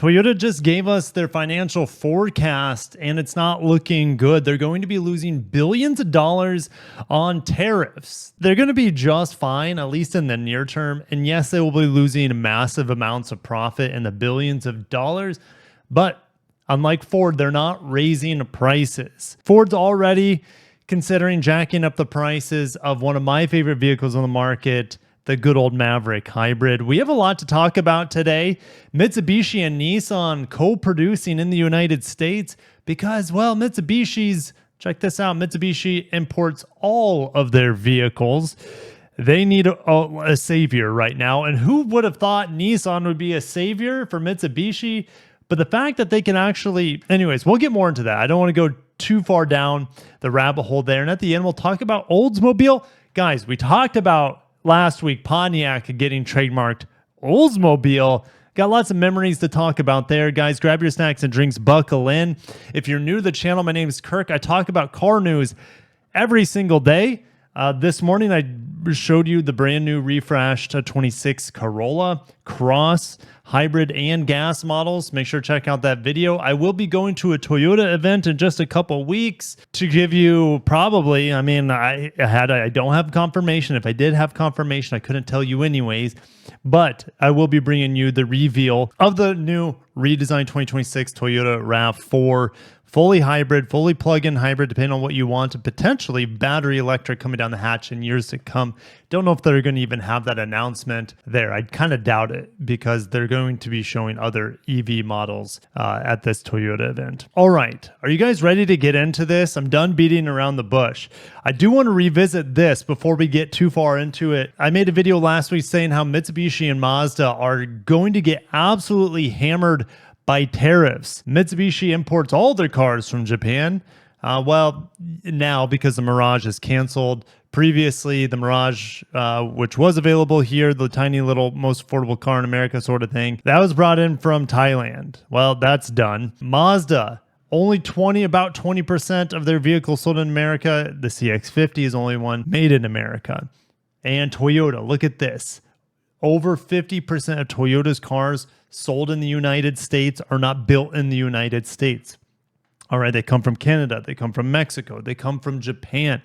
Toyota just gave us their financial forecast and it's not looking good. They're going to be losing billions of dollars on tariffs. They're going to be just fine, at least in the near term. And yes, they will be losing massive amounts of profit in the billions of dollars. But unlike Ford, they're not raising prices. Ford's already considering jacking up the prices of one of my favorite vehicles on the market, the good old Maverick hybrid. We have a lot to talk about today. Mitsubishi and Nissan co-producing in the United States because, well, check this out, Mitsubishi imports all of their vehicles. They need a savior right now. And who would have thought Nissan would be a savior for Mitsubishi? But the fact that they can actually, anyways, we'll get more into that. I don't want to go too far down the rabbit hole there. And at the end, we'll talk about Oldsmobile. Guys, we talked about last week Pontiac getting trademarked. Oldsmobile, got lots of memories to talk about there. Guys, grab your snacks and drinks, buckle in. If you're new to the channel, my name is Kirk. I talk about car news every single day. This morning, I showed you the brand new refreshed 26 Corolla Cross hybrid and gas models. Make sure to check out that video. I will be going to a Toyota event in just a couple weeks to give you probably, I don't have confirmation. If I did have confirmation, I couldn't tell you anyways, but I will be bringing you the reveal of the new redesigned 2026 Toyota RAV4 fully hybrid, fully plug-in hybrid, depending on what you want, and potentially battery electric coming down the hatch in years to come. Don't know if they're going to even have that announcement there. I kind of doubt it because they're going to be showing other EV models at this Toyota event. All right, are you guys ready to get into this? I'm done beating around the bush. I do want to revisit this before we get too far into it. I made a video last week saying how Mitsubishi and Mazda are going to get absolutely hammered by tariffs. Mitsubishi imports all their cars from Japan. Well, now because the Mirage is canceled. Previously, the Mirage, which was available here, the tiny little most affordable car in America sort of thing, that was brought in from Thailand. Well, that's done. Mazda, only about 20% of their vehicles sold in America. The CX-50 is only one made in America. And Toyota, look at this. Over 50% of Toyota's cars sold in the United States are not built in the United States. All right, they come from Canada, they come from Mexico, they come from Japan.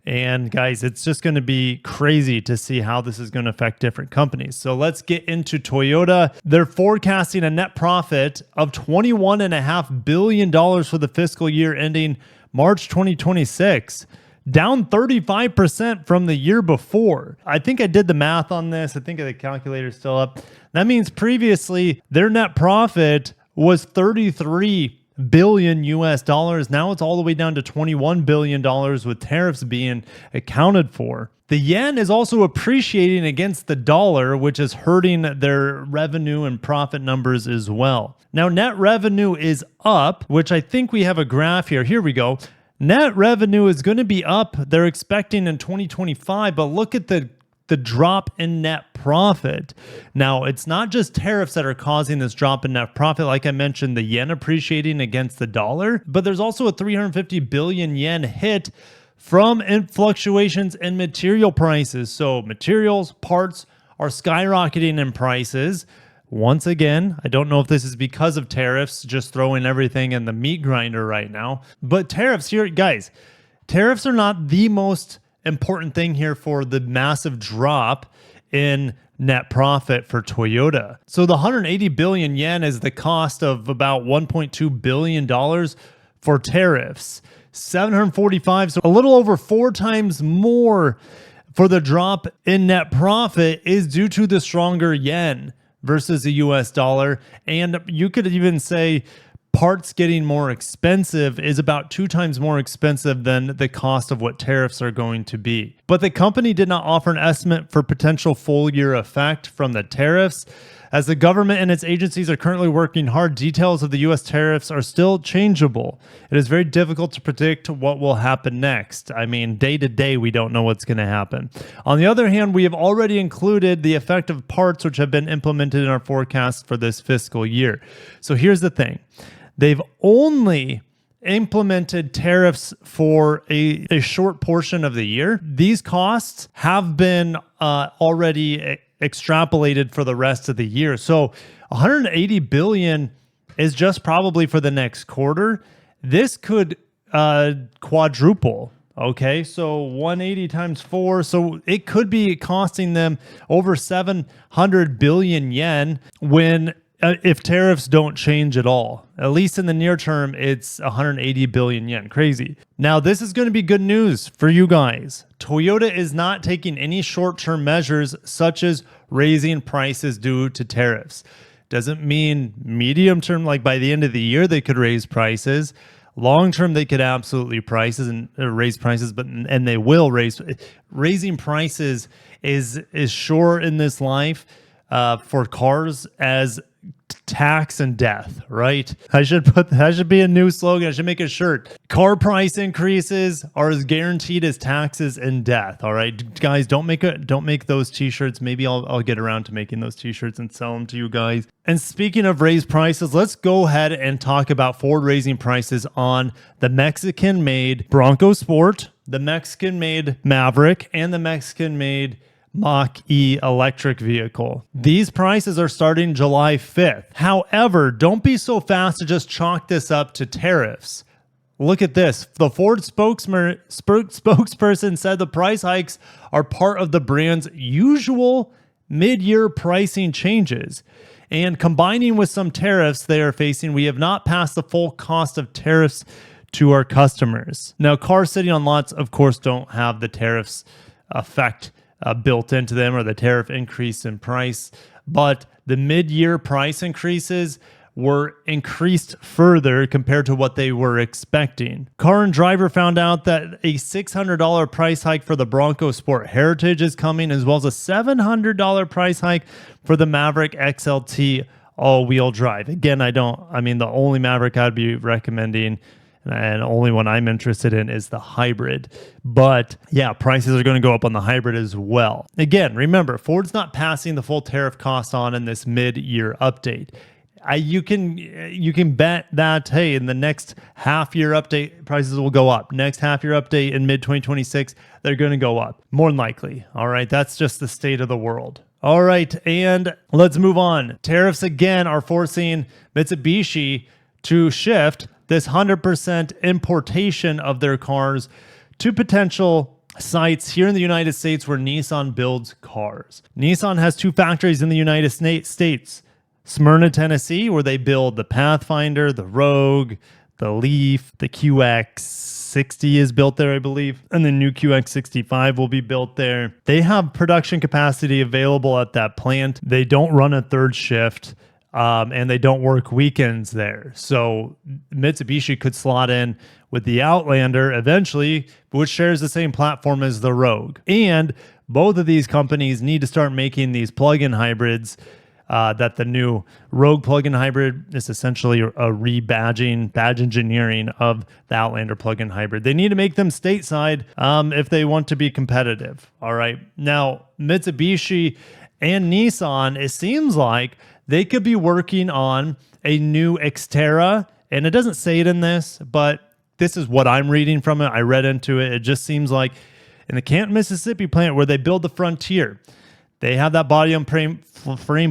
And guys, it's just going to be crazy to see how this is going to affect different companies. So let's get into Toyota. They're forecasting a net profit of $21.5 billion for the fiscal year ending March 2026. Down 35% from the year before. I think I did the math on this. I think the calculator's still up. That means previously their net profit was 33 billion US dollars. Now it's all the way down to $21 billion with tariffs being accounted for. The yen is also appreciating against the dollar, which is hurting their revenue and profit numbers as well. Now net revenue is up, which I think we have a graph here. Here we go. Net revenue is going to be up, they're expecting in 2025, but look at the drop in net profit. Now, it's not just tariffs that are causing this drop in net profit. Like I mentioned, the yen appreciating against the dollar, but there's also a 350 billion yen hit from fluctuations in material prices. So materials, parts are skyrocketing in prices. Once again, I don't know if this is because of tariffs, just throwing everything in the meat grinder right now. But tariffs here, guys, tariffs are not the most important thing here for the massive drop in net profit for Toyota. So the 180 billion yen is the cost of about $1.2 billion for tariffs. 745, so a little over 4 times more for the drop in net profit is due to the stronger yen versus the US dollar. And you could even say parts getting more expensive is about 2 times more expensive than the cost of what tariffs are going to be. But the company did not offer an estimate for potential full year effect from the tariffs. As the government and its agencies are currently working hard, details of the U.S. tariffs are still changeable. It is very difficult to predict what will happen next. I mean, day to day, we don't know what's going to happen. On the other hand, we have already included the effect of parts which have been implemented in our forecast for this fiscal year. So here's the thing. They've only implemented tariffs for a short portion of the year. These costs have been already extrapolated for the rest of the year. So 180 billion is just probably for the next quarter. This could quadruple. Okay, so 180 times 4. So it could be costing them over 700 billion yen when if tariffs don't change at all. At least in the near term, it's 180 billion yen. Crazy. Now, this is going to be good news for you guys. Toyota is not taking any short-term measures such as raising prices due to tariffs. Doesn't mean medium term, like by the end of the year, they could raise prices. Long term, they could absolutely raise prices, and they will raising prices is sure in this life for cars as tax and death, right? That should be a new slogan. I should make a shirt. Car price increases are as guaranteed as taxes and death. All right, guys, don't make those t-shirts. Maybe I'll get around to making those t-shirts and sell them to you guys. And speaking of raised prices, let's go ahead and talk about Ford raising prices on the Mexican-made Bronco Sport, the Mexican-made Maverick, and the Mexican-made Mach-E electric vehicle. These prices are starting July 5th. However, don't be so fast to just chalk this up to tariffs. Look at this. The Ford spokesperson said the price hikes are part of the brand's usual mid-year pricing changes. And combining with some tariffs they are facing, we have not passed the full cost of tariffs to our customers. Now, cars sitting on lots, of course, don't have the tariffs effect built into them or the tariff increase in price, but the mid-year price increases were increased further compared to what they were expecting. Car and Driver found out that a $600 price hike for the Bronco Sport Heritage is coming, as well as a $700 price hike for the Maverick XLT all-wheel drive. Again, the only Maverick I'd be recommending and only one I'm interested in is the hybrid. But yeah, prices are going to go up on the hybrid as well. Again, remember, Ford's not passing the full tariff cost on in this mid-year update. You can bet that, hey, in the next half-year update, prices will go up. Next half-year update in mid-2026, they're going to go up. More than likely. All right, that's just the state of the world. All right, and let's move on. Tariffs again are forcing Mitsubishi to shift this 100% importation of their cars to potential sites here in the United States where Nissan builds cars. Nissan has two factories in the United States. Smyrna, Tennessee, where they build the Pathfinder, the Rogue, the Leaf, the QX60 is built there, I believe, and the new QX65 will be built there. They have production capacity available at that plant. They don't run a third shift. And they don't work weekends there. So Mitsubishi could slot in with the Outlander eventually, which shares the same platform as the Rogue. And both of these companies need to start making these plug-in hybrids that the new Rogue plug-in hybrid is essentially a badge engineering of the Outlander plug-in hybrid. They need to make them stateside if they want to be competitive. All right. Now, Mitsubishi and Nissan, it seems like they could be working on a new Xterra, and it doesn't say it in this, but this is what I'm reading from it. I read into it. It just seems like in the Canton, Mississippi plant where they build the Frontier, they have that body on frame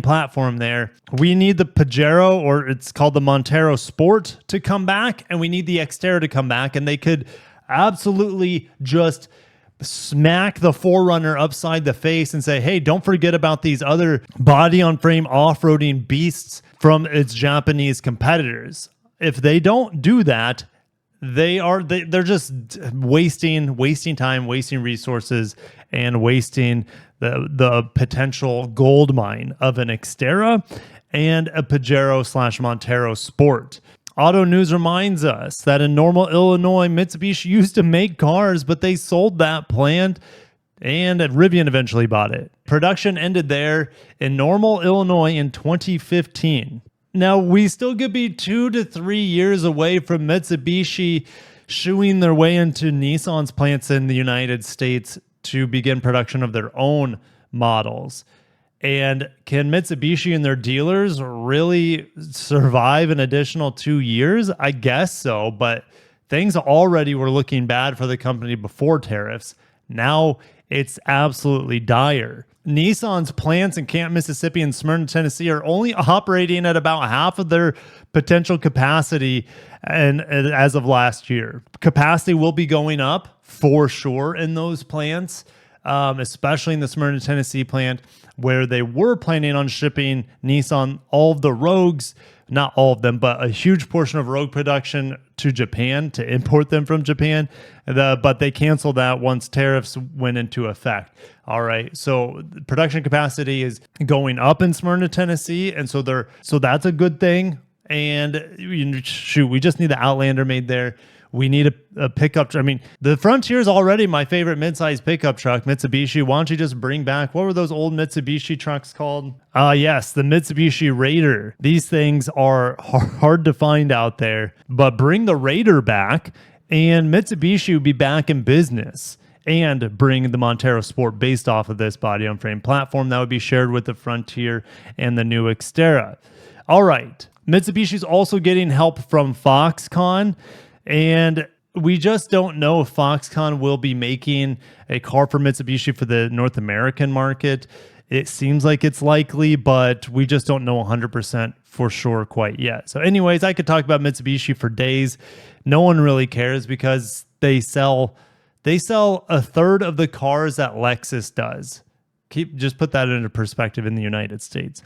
platform there. We need the Pajero, or it's called the Montero Sport, to come back, and we need the Xterra to come back, and they could absolutely just smack the 4Runner upside the face and say, hey, don't forget about these other body-on-frame off-roading beasts from its Japanese competitors. If they don't do that, they're just wasting time, wasting resources, and wasting the potential gold mine of an Xterra and a Pajero/Montero Sport. Auto News reminds us that in Normal, Illinois, Mitsubishi used to make cars, but they sold that plant and Rivian eventually bought it. Production ended there in Normal, Illinois in 2015. Now, we still could be 2 to 3 years away from Mitsubishi shooing their way into Nissan's plants in the United States to begin production of their own models. And can Mitsubishi and their dealers really survive an additional 2 years? I guess so, but things already were looking bad for the company before tariffs. Now It's absolutely dire. Nissan's plants in Camp, Mississippi and Smyrna, Tennessee are only operating at about half of their potential capacity and as of last year. Capacity will be going up for sure in those plants, especially in the Smyrna, Tennessee plant, where they were planning on shipping Nissan all of the Rogues, not all of them, but a huge portion of Rogue production to Japan, to import them from Japan. But they canceled that once tariffs went into effect. All right. So production capacity is going up in Smyrna, Tennessee. And so that's a good thing. And shoot, we just need the Outlander made there. We need a pickup. I mean, the Frontier is already my favorite midsize pickup truck, Mitsubishi. Why don't you just bring back, what were those old Mitsubishi trucks called? Yes, the Mitsubishi Raider. These things are hard to find out there, but bring the Raider back and Mitsubishi will be back in business, and bring the Montero Sport based off of this body on frame platform that would be shared with the Frontier and the new Xterra. All right. Mitsubishi's also getting help from Foxconn. And we just don't know if Foxconn will be making a car for Mitsubishi for the North American market. It seems like it's likely, but we just don't know 100% for sure quite yet. So anyways, I could talk about Mitsubishi for days. No one really cares because they sell a third of the cars that Lexus does. Just put that into perspective in the United States.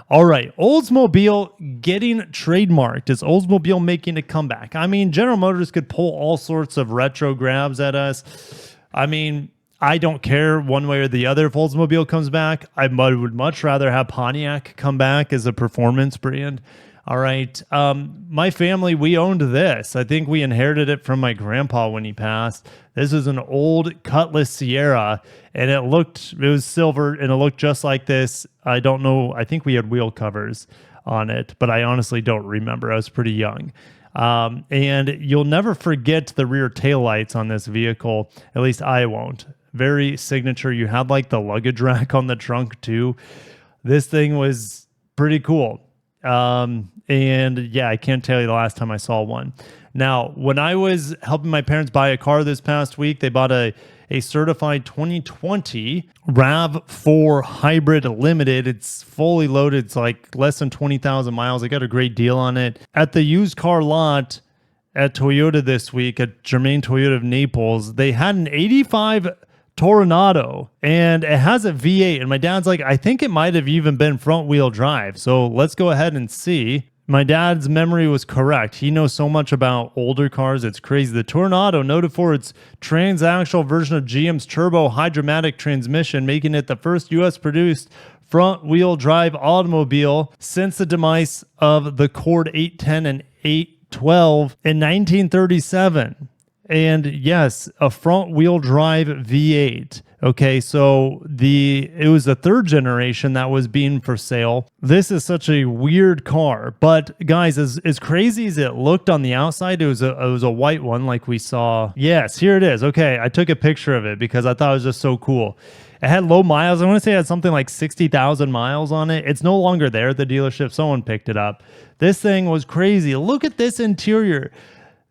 All right, Oldsmobile getting trademarked. Is Oldsmobile making a comeback? I mean, General Motors could pull all sorts of retro grabs at us. I mean, I don't care one way or the other if Oldsmobile comes back. I would much rather have Pontiac come back as a performance brand. All right. My family, we owned this. I think we inherited it from my grandpa when he passed. This is an old Cutlass Sierra, and it was silver, and it looked just like this. I don't know. I think we had wheel covers on it, but I honestly don't remember. I was pretty young. And you'll never forget the rear taillights on this vehicle. At least I won't. Very signature. You had like the luggage rack on the trunk too. This thing was pretty cool. And yeah, I can't tell you the last time I saw one. Now, when I was helping my parents buy a car this past week, they bought a certified 2020 RAV4 Hybrid Limited. It's fully loaded. It's like less than 20,000 miles. I got a great deal on it. At the used car lot at Toyota this week, at Germain Toyota of Naples, they had an 85 Toronado, and it has a V8, and my dad's like, I think it might have even been front wheel drive. So let's go ahead and see. My dad's memory was correct. He knows so much about older cars. It's crazy. The Toronado, noted for its transaxle version of GM's turbo hydromatic transmission, making it the first U.S. produced front wheel drive automobile since the demise of the Cord 810 and 812 in 1937. And yes, a front-wheel drive V8. Okay, so it was the third generation that was being for sale. This is such a weird car, but guys, as crazy as it looked on the outside, it was a white one like we saw. Yes, here it is. Okay, I took a picture of it because I thought it was just so cool. It had low miles. I want to say it had something like 60,000 miles on it. It's no longer there at the dealership. Someone picked it up. This thing was crazy. Look at this interior.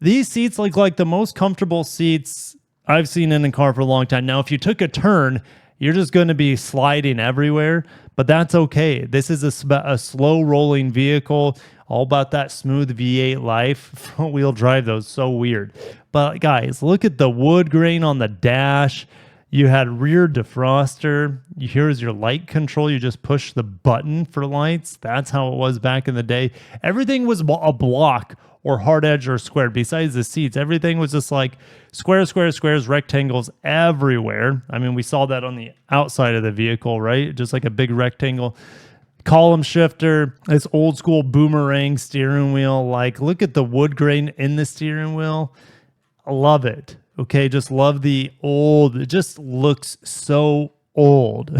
These seats look like the most comfortable seats I've seen in a car for a long time. Now, if you took a turn, you're just going to be sliding everywhere, but that's okay. This is a slow-rolling vehicle, all about that smooth V8 life. Front-wheel drive, though, is so weird. But, guys, look at the wood grain on the dash. You had rear defroster. Here's your light control. You just push the button for lights. That's how it was back in the day. Everything was a block or hard edge or square. Besides the seats, everything was just like squares, rectangles everywhere. I mean, we saw that on the outside of the vehicle, right? Just like a big rectangle. Column shifter, this old school boomerang steering wheel. Like, look at the wood grain in the steering wheel. I love it. Okay, just love the old. It just looks so old.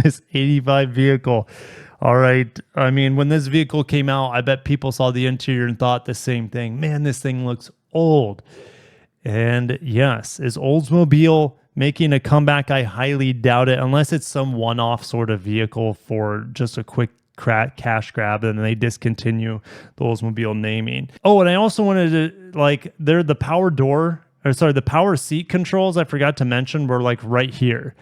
This 85 vehicle. All right. I mean, when this vehicle came out, I bet people saw the interior and thought the same thing. Man, this thing looks old. And yes, is Oldsmobile making a comeback? I highly doubt it, unless it's some one-off sort of vehicle for just a quick cash grab and they discontinue the Oldsmobile naming. Oh, and I also wanted to, they're the power door. or sorry, the power seat controls, I forgot to mention, were like right here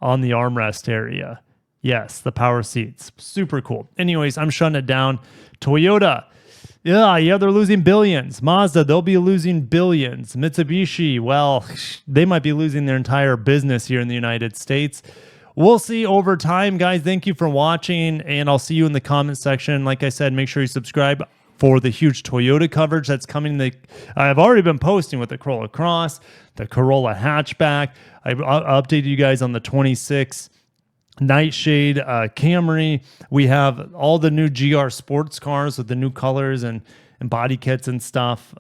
on the armrest area. Yes, the power seats. Super cool. Anyways, I'm shutting it down. Toyota. Yeah, they're losing billions. Mazda, they'll be losing billions. Mitsubishi, well, they might be losing their entire business here in the United States. We'll see over time, guys. Thank you for watching, and I'll see you in the comment section. Like I said, make sure you subscribe for the huge Toyota coverage that's coming. I've already been posting with the Corolla Cross, the Corolla hatchback. I updated you guys on the 26 Nightshade, Camry. We have all the new GR sports cars with the new colors and body kits and stuff.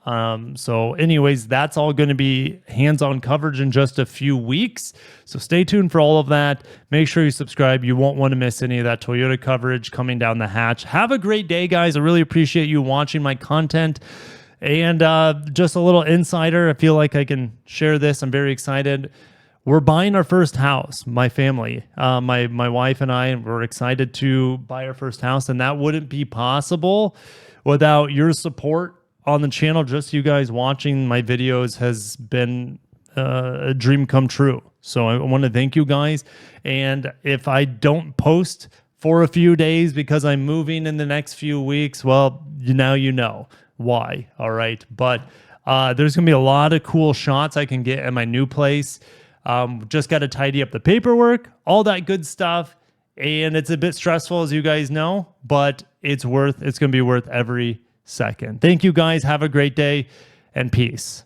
So anyways, that's all going to be hands-on coverage in just a few weeks. So stay tuned for all of that. Make sure you subscribe. You won't want to miss any of that Toyota coverage coming down the hatch. Have a great day, guys. I really appreciate you watching my content. And just a little insider, I feel like I can share this. I'm very excited. We're buying our first house, my family. My wife and I were excited to buy our first house, and that wouldn't be possible without your support on the channel. Just you guys watching my videos has been a dream come true. So I want to thank you guys. And if I don't post for a few days because I'm moving in the next few weeks, well, now you know why. All right. But there's going to be a lot of cool shots I can get at my new place. Just got to tidy up the paperwork, all that good stuff. And it's a bit stressful, as you guys know, but it's going to be worth every second. Thank you guys. Have a great day and peace.